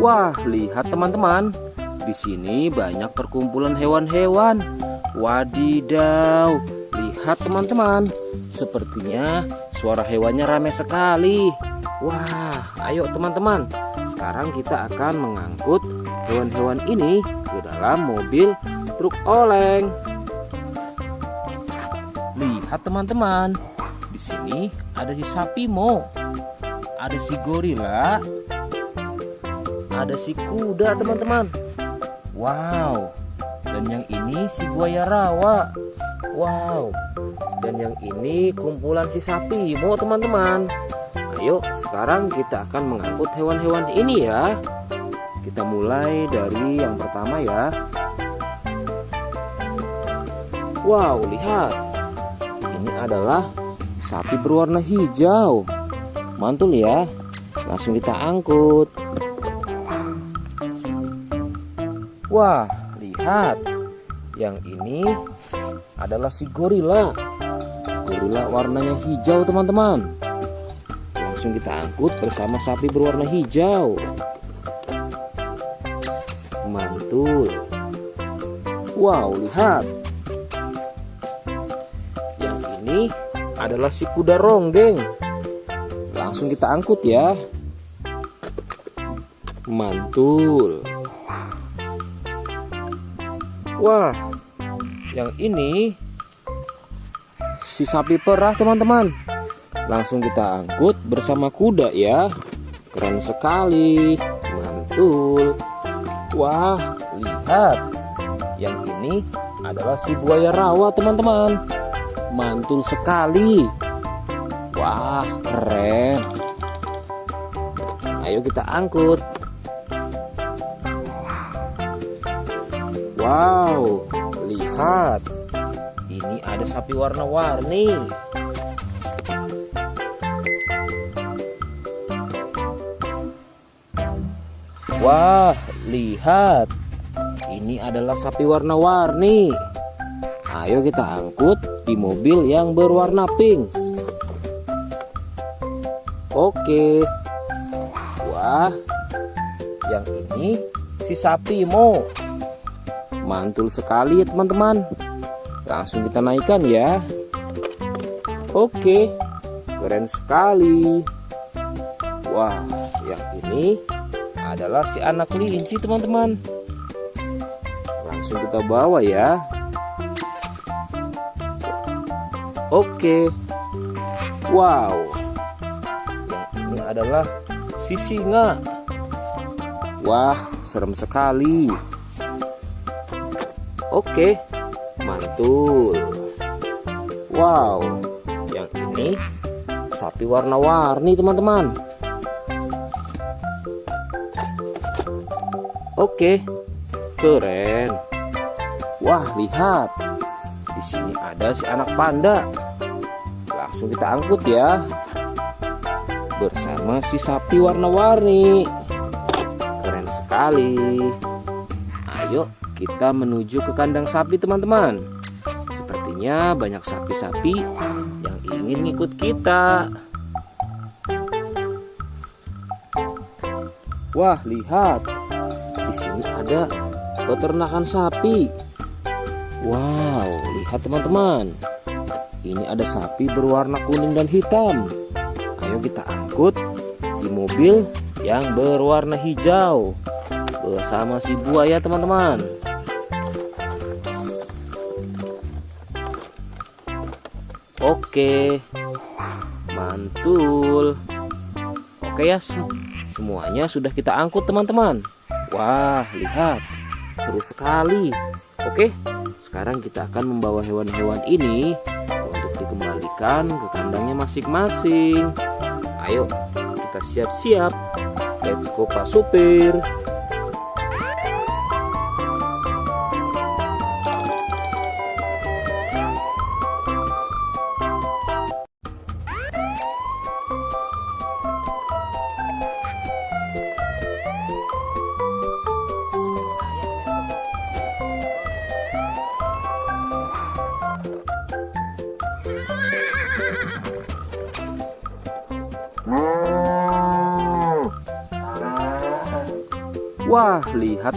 Wah, lihat teman-teman. Di sini banyak perkumpulan hewan-hewan. Wadidaw, lihat teman-teman. Sepertinya suara hewannya ramai sekali. Wah, ayo teman-teman. Sekarang kita akan mengangkut hewan-hewan ini ke dalam mobil truk oleng. Lihat teman-teman. Di sini ada si sapi mo, ada si gorila, ada si kuda teman-teman. Wow. Dan yang ini si buaya rawa. Wow. Dan yang ini kumpulan si sapi mo teman-teman. Ayo sekarang kita akan mengangkut hewan-hewan ini ya. Kita mulai dari yang pertama ya. Wow, lihat. Ini adalah sapi berwarna hijau. Mantul ya. Langsung kita angkut. Wah, lihat. Yang ini adalah si gorila. Gorila warnanya hijau teman-teman. Langsung kita angkut bersama sapi berwarna hijau. Mantul. Wow, lihat. Yang ini adalah si kuda ronggeng. Langsung kita angkut ya. Mantul. Wah, yang ini si sapi perah teman-teman. Langsung kita angkut bersama kuda ya. Keren sekali. Mantul. Wah, lihat. Yang ini adalah si buaya rawa teman-teman. Mantul sekali. Wah, keren. Ayo kita angkut. Wow, lihat. Ini ada sapi warna-warni. Wah, lihat. Ini adalah sapi warna-warni. Ayo kita angkut di mobil yang berwarna pink. Oke. Wah, yang ini si sapi mo. Mantul sekali ya teman-teman. Langsung kita naikkan ya. Oke, keren sekali. Wah, yang ini adalah si anak kelinci teman-teman. Langsung kita bawa ya. Oke. Wow. Yang ini adalah si singa. Wah, serem sekali. Oke, mantul. Wow, yang ini sapi warna-warni teman-teman. Oke, keren. Wah, lihat. Di sini ada si anak panda. Langsung kita angkut ya. Bersama si sapi warna-warni. Keren sekali. Ayo kita menuju ke kandang sapi teman-teman. Sepertinya banyak sapi-sapi yang ingin ikut kita. Wah, lihat. Di sini ada peternakan sapi. Wow, lihat teman-teman. Ini ada sapi berwarna kuning dan hitam. Ayo kita angkut di mobil yang berwarna hijau bersama si buaya teman-teman. Oke, mantul. Oke ya, semuanya sudah kita angkut teman-teman. Wah, lihat, seru sekali. Oke, sekarang kita akan membawa hewan-hewan ini untuk dikembalikan ke kandangnya masing-masing. Ayo, kita siap-siap. Let's go Pak Supir. Wah, lihat